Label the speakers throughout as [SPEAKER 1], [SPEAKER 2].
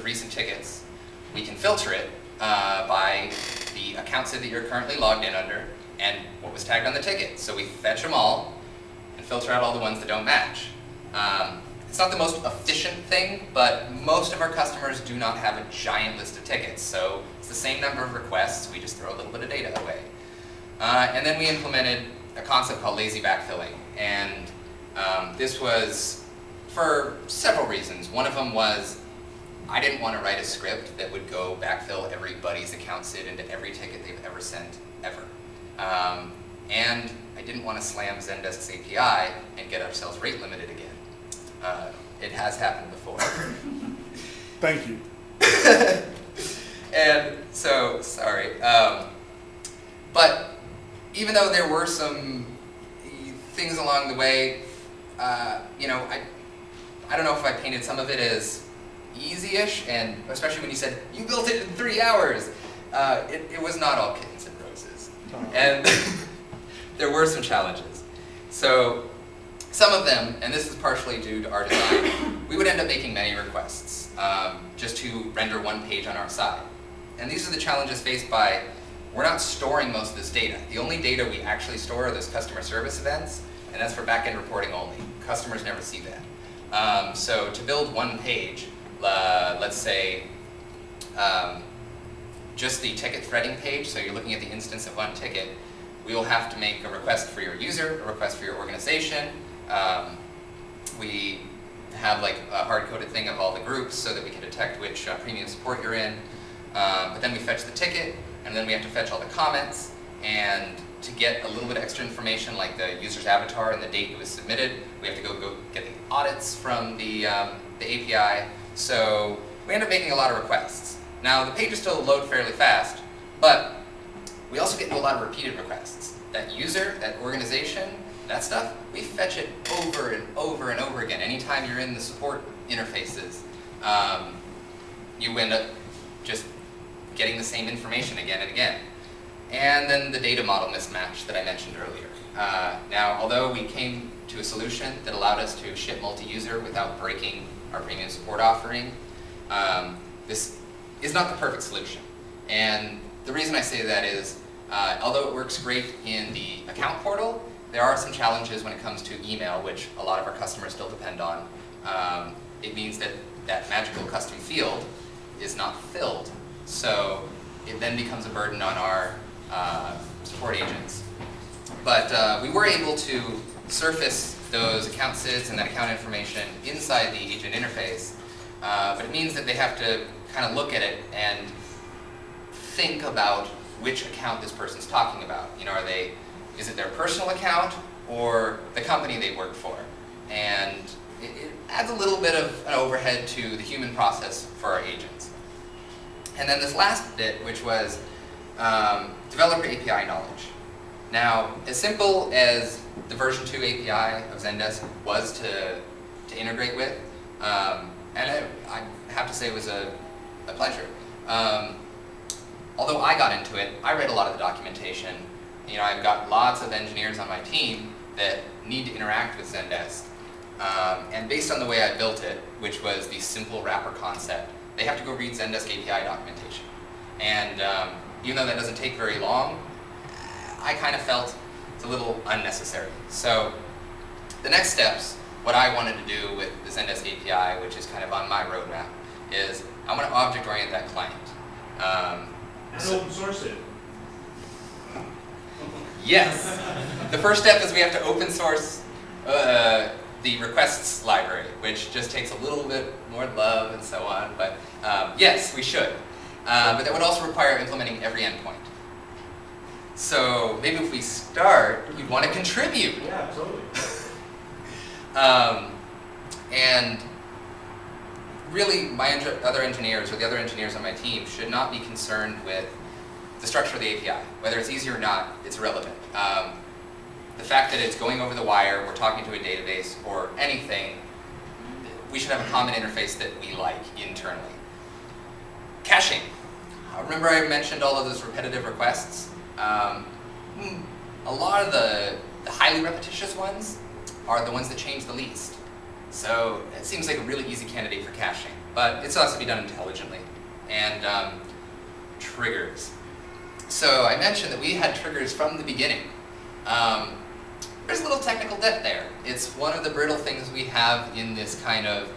[SPEAKER 1] recent tickets, we can filter it by the account SID that you're currently logged in under and what was tagged on the ticket. So we fetch them all and filter out all the ones that don't match. It's not the most efficient thing, but most of our customers do not have a giant list of tickets. So it's the same number of requests, we just throw a little bit of data away. And then we implemented a concept called lazy backfilling. And this was for several reasons. One of them was I didn't want to write a script that would go backfill everybody's account SID into every ticket they've ever sent, ever. And I didn't want to slam Zendesk's API and get ourselves rate limited again. It has happened before.
[SPEAKER 2] Thank you.
[SPEAKER 1] And so, sorry. But even though there were some things along the way, you know, I don't know if I painted some of it as easy-ish, and especially when you said, you built it in 3 hours. It was not all kittens and roses. And there were some challenges. So some of them, and this is partially due to our design, we would end up making many requests just to render one page on our side. And these are the challenges faced by, we're not storing most of this data. The only data we actually store are those customer service events, and that's for back-end reporting only. Customers never see that. So to build one page, let's say just the ticket threading page, so you're looking at the instance of one ticket, we will have to make a request for your user, a request for your organization. We have like a hard-coded thing of all the groups so that we can detect which premium support you're in. But then we fetch the ticket, and then we have to fetch all the comments, and to get a little bit extra information like the user's avatar and the date it was submitted, we have to go get the audits from the API. So we end up making a lot of requests. Now the pages still load fairly fast, but we also get a lot of repeated requests. That user, that organization, that stuff, we fetch it over and over and over again. Anytime you're in the support interfaces, you end up just getting the same information again and again. And then the data model mismatch that I mentioned earlier. Now, although we came to a solution that allowed us to ship multi-user without breaking our premium support offering, this is not the perfect solution. And the reason I say that is, although it works great in the account portal, there are some challenges when it comes to email, which a lot of our customers still depend on. It means that that magical custom field is not filled. So it then becomes a burden on our support agents. But we were able to surface those account SIDs and that account information inside the agent interface. But it means that they have to kind of look at it and think about which account this person's talking about. You know, is it their personal account or the company they work for? And it adds a little bit of an overhead to the human process for our agents. And then this last bit, which was developer API knowledge. Now, as simple as the version 2 API of Zendesk was to integrate with, and I have to say it was a pleasure. Although I got into it, I read a lot of the documentation. You know, I've got lots of engineers on my team that need to interact with Zendesk. And based on the way I built it, which was the simple wrapper concept, they have to go read Zendesk API documentation. And even though that doesn't take very long, I kind of felt it's a little unnecessary. So the next steps, what I wanted to do with the Zendesk API, which is kind of on my roadmap, is I want to object-orient that client.
[SPEAKER 3] And open source it.
[SPEAKER 1] Yes. The first step is we have to open source the requests library, which just takes a little bit more love and so on. But yes, we should. But that would also require implementing every endpoint. So maybe if we start, you'd want to contribute.
[SPEAKER 3] Yeah, totally.
[SPEAKER 1] And really, my other engineers or the other engineers on my team should not be concerned with the structure of the API. Whether it's easy or not, it's irrelevant. The fact that it's going over the wire, we're talking to a database, or anything, we should have a common interface that we like internally. Caching. Remember I mentioned all of those repetitive requests? A lot of the highly repetitious ones are the ones that change the least. So it seems like a really easy candidate for caching. but it still has to be done intelligently. And triggers. So I mentioned that we had triggers from the beginning. There's a little technical debt there. It's one of the brittle things we have in this kind of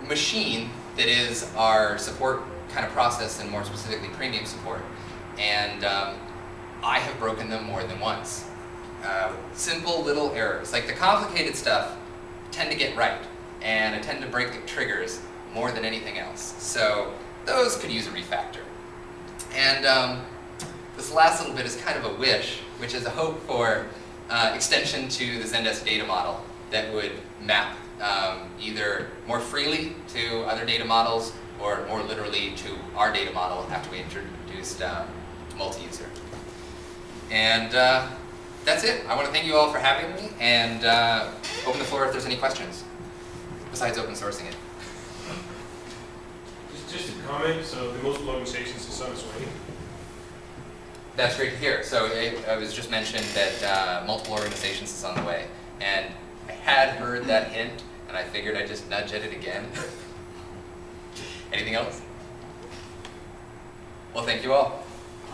[SPEAKER 1] machine that is our support kind of process, and more specifically premium support. And I have broken them more than once. Simple little errors. Like the complicated stuff tend to get right, and I tend to break the triggers more than anything else. So those could use a refactor. And this last little bit is kind of a wish, which is a hope for extension to the Zendesk data model that would map either more freely to other data models or more literally to our data model after we introduced multi-user. And that's it. I want to thank you all for having me, and open the floor if there's any questions, besides open sourcing it.
[SPEAKER 3] Just a comment, so the multiple organizations is on its way.
[SPEAKER 1] That's great to hear. So it was just mentioned that multiple organizations is on the way, and I had heard that hint, and I figured I'd just nudge at it again. Anything else? Well, thank you all.